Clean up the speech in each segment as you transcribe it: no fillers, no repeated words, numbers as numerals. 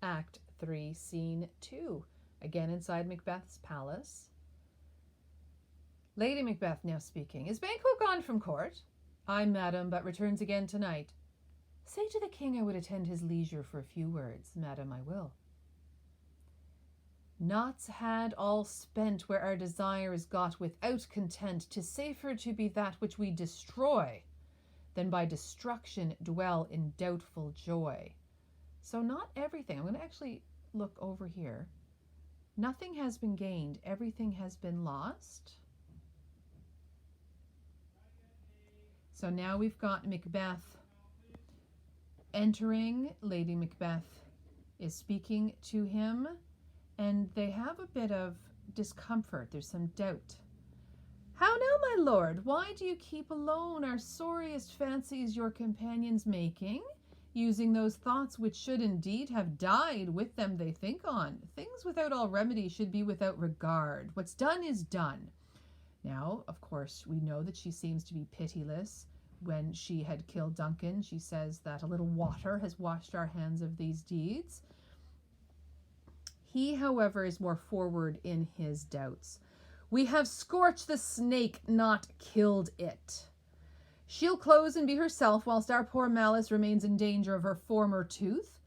Act 3, Scene 2. Again inside Macbeth's palace. Lady Macbeth now speaking. Is Banquo gone from court? Ay, madam, but returns again tonight. Say to the king I would attend his leisure for a few words. Madam, I will. Knots had all spent where our desire is got without content. 'Tis safer to be that which we destroy than by destruction dwell in doubtful joy. So not everything. I'm going to actually look over here. Nothing has been gained. Everything has been lost. So now we've got Macbeth entering. Lady Macbeth is speaking to him, and they have a bit of discomfort. There's some doubt. How now, my lord? Why do you keep alone? Our sorriest fancies your companions making, using those thoughts which should indeed have died with them they think on. Things without all remedy should be without regard. What's done is done. Now, of course, we know that she seems to be pitiless. When she had killed Duncan, she says that a little water has washed our hands of these deeds. He, however, is more forward in his doubts. We have scorched the snake, not killed it. She'll close and be herself, whilst our poor Malice remains in danger of her former tooth.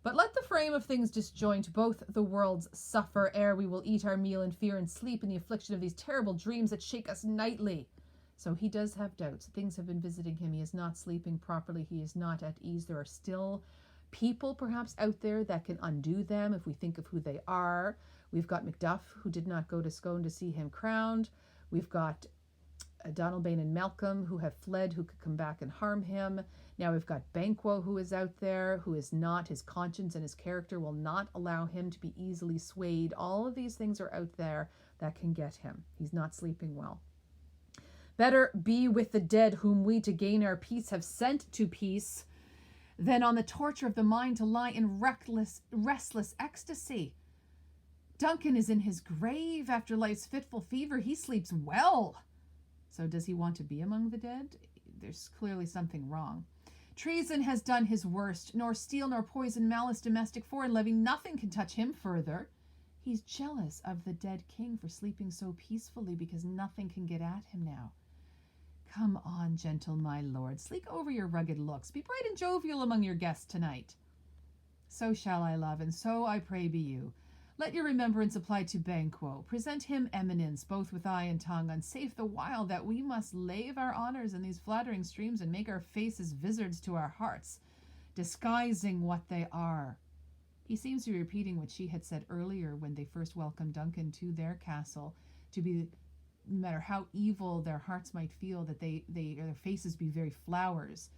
But let the frame of things disjoint, both the worlds suffer, ere we will eat our meal in fear and sleep in the affliction of these terrible dreams that shake us nightly. So he does have doubts. Things have been visiting him. He is not sleeping properly. He is not at ease. There are still people perhaps out there that can undo them if we think of who they are. We've got Macduff, who did not go to Scone to see him crowned. We've got Donalbain and Malcolm, who have fled, who could come back and harm him. Now we've got Banquo, who is out there, who is not. His conscience and his character will not allow him to be easily swayed. All of these things are out there that can get him. He's not sleeping well. Better be with the dead whom we to gain our peace have sent to peace than on the torture of the mind to lie in restless ecstasy. Duncan is in his grave after life's fitful fever. He sleeps well. So does he want to be among the dead? There's clearly something wrong. Treason has done his worst, nor steel nor poison, malice, domestic, foreign levy, nothing can touch him further. He's jealous of the dead king for sleeping so peacefully because nothing can get at him now. Come on, gentle my lord, sleek over your rugged looks. Be bright and jovial among your guests tonight. So shall I, love, and so I pray be you. Let your remembrance apply to Banquo. Present him eminence, both with eye and tongue, unsafe the while that we must lave our honours in these flattering streams and make our faces vizards to our hearts, disguising what they are. He seems to be repeating what she had said earlier when they first welcomed Duncan to their castle, to be, no matter how evil their hearts might feel, that their faces be very flowers,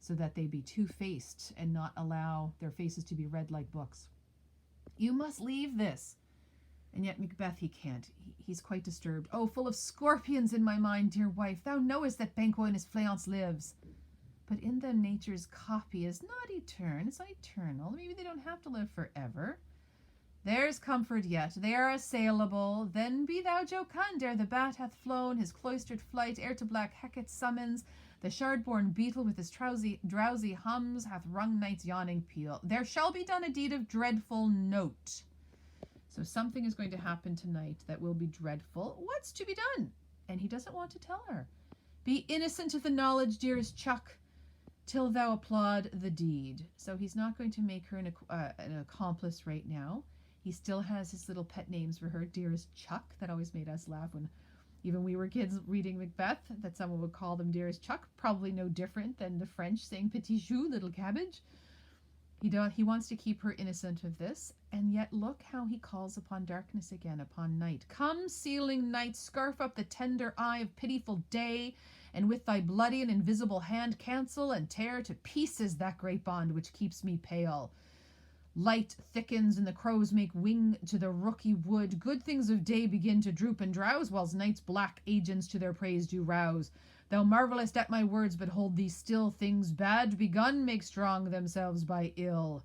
so that they be two-faced and not allow their faces to be read like books. You must leave this. And yet Macbeth, he can't. He's quite disturbed. Oh, full of scorpions in my mind, dear wife, thou knowest that Banquo in his fleance lives. But in them nature's copy is not eternal. Maybe they don't have to live forever. There's comfort yet. They are assailable. Then be thou jocund ere the bat hath flown his cloistered flight, ere to black Hecate summons the shard-born beetle with his drowsy hums hath rung night's yawning peal. There shall be done a deed of dreadful note. So something is going to happen tonight that will be dreadful. What's to be done? And he doesn't want to tell her. Be innocent of the knowledge, dearest Chuck, till thou applaud the deed. So he's not going to make her an accomplice right now. He still has his little pet names for her, dearest Chuck. That always made us laugh when even we were kids reading Macbeth, that someone would call them dearest Chuck. Probably no different than the French saying petit chou, little cabbage. He wants to keep her innocent of this, and yet look how he calls upon darkness again, upon night. Come, sealing night, scarf up the tender eye of pitiful day, and with thy bloody and invisible hand cancel and tear to pieces that great bond which keeps me pale. Light thickens and the crows make wing to the rooky wood. Good things of day begin to droop and drowse, whilst night's black agents to their praise do rouse. Thou marvellest at my words, but hold thee still. Things bad begun make strong themselves by ill.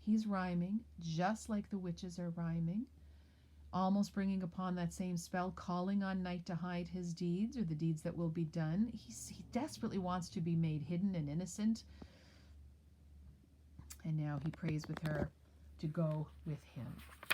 He's rhyming, just like the witches are rhyming, almost bringing upon that same spell, calling on night to hide his deeds, or the deeds that will be done. He desperately wants to be made hidden and innocent. And now he prays with her. to go with him.